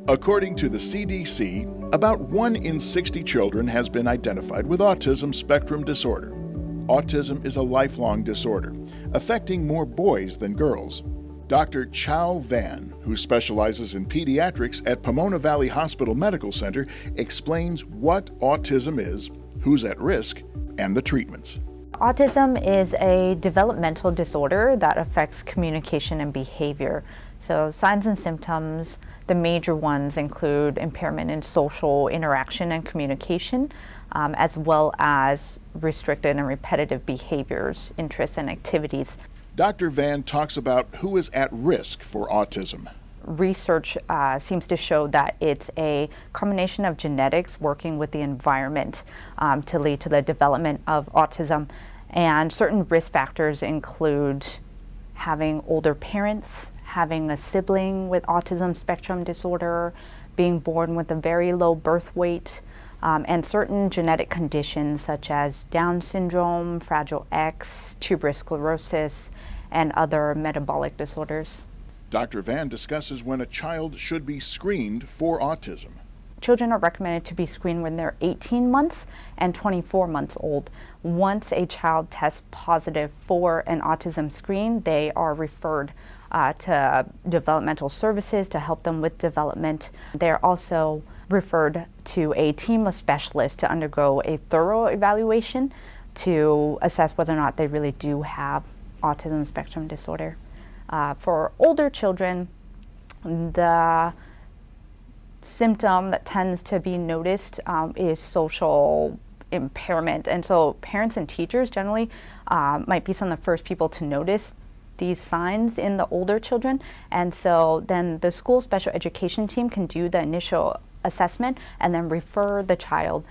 According to the CDC, about 1 in 60 children has been identified with autism spectrum disorder. Autism is a lifelong disorder, affecting more boys than girls. Dr. Chau, who specializes in pediatrics at Pomona Valley Hospital Medical Center, explains what autism is, who's at risk, and the treatments. Autism is a developmental disorder that affects communication and behavior. So signs and symptoms, the major ones include impairment in social interaction and communication, as well as restricted and repetitive behaviors, interests, and activities. Dr. talks about who is at risk for autism. Research seems to show that it's a combination of genetics working with the environment to lead to the development of autism. And certain risk factors include having older parents, having a sibling with autism spectrum disorder, being born with a very low birth weight, and certain genetic conditions such as Down syndrome, Fragile X, tuberous sclerosis, and other metabolic disorders. Dr. discusses when a child should be screened for autism. Children are recommended to be screened when they're 18 months and 24 months old. Once a child tests positive for an autism screen, they are referred to developmental services to help them with development. They're also referred to a team of specialists to undergo a thorough evaluation to assess whether or not they really do have autism spectrum disorder. For older children, the symptom that tends to be noticed is social impairment. And so parents and teachers generally might be some of the first people to notice these signs in the older children. And so then the school special education team can do the initial assessment and then refer the child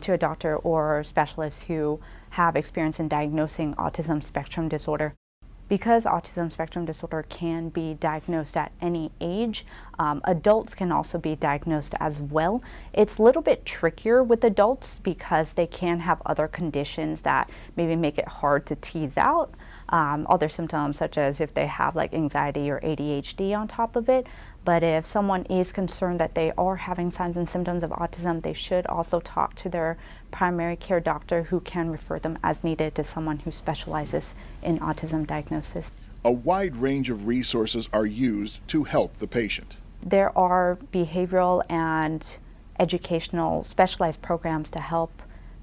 to a doctor or specialist who have experience in diagnosing autism spectrum disorder. Because autism spectrum disorder can be diagnosed at any age, adults can also be diagnosed as well. It's a little bit trickier with adults because they can have other conditions that maybe make it hard to tease out. Other symptoms such as if they have like anxiety or ADHD on top of it. But if someone is concerned that they are having signs and symptoms of autism, they should also talk to their primary care doctor, who can refer them as needed to someone who specializes in autism diagnosis. A wide range of resources are used to help the patient. There are behavioral and educational specialized programs to help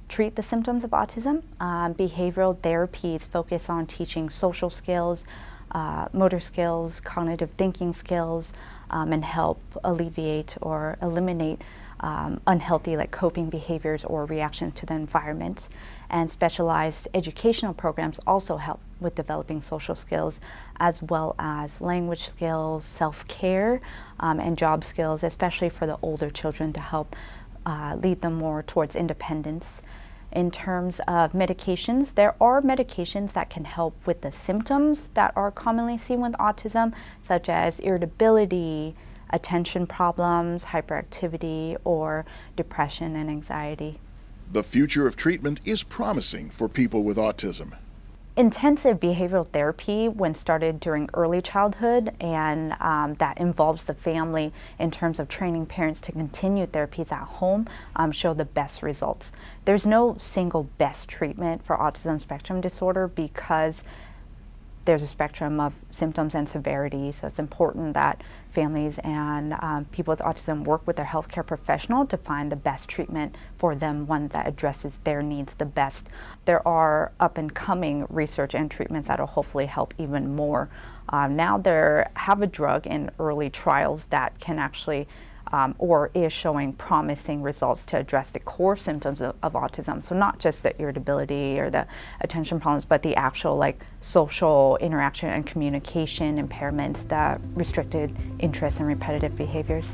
treat the symptoms of autism. Behavioral therapies focus on teaching social skills, motor skills, cognitive thinking skills, and help alleviate or eliminate unhealthy coping behaviors or reactions to the environment. And specialized educational programs also help with developing social skills, as well as language skills, self-care, and job skills, especially for the older children, to help lead them more towards independence. In terms of medications, there are medications that can help with the symptoms that are commonly seen with autism, such as irritability, attention problems, hyperactivity, or depression and anxiety. The future of treatment is promising for people with autism. Intensive behavioral therapy, when started during early childhood, and that involves the family in terms of training parents to continue therapies at home, show the best results. There's no single best treatment for autism spectrum disorder because there's a spectrum of symptoms and severity, so it's important that families and people with autism work with their healthcare professional to find the best treatment for them, one that addresses their needs the best. There are up-and-coming research and treatments that will hopefully help even more. Now there have a drug in early trials that can actually or is showing promising results to address the core symptoms of autism. So not just the irritability or the attention problems, but the actual social interaction and communication impairments, the restricted interest and repetitive behaviors.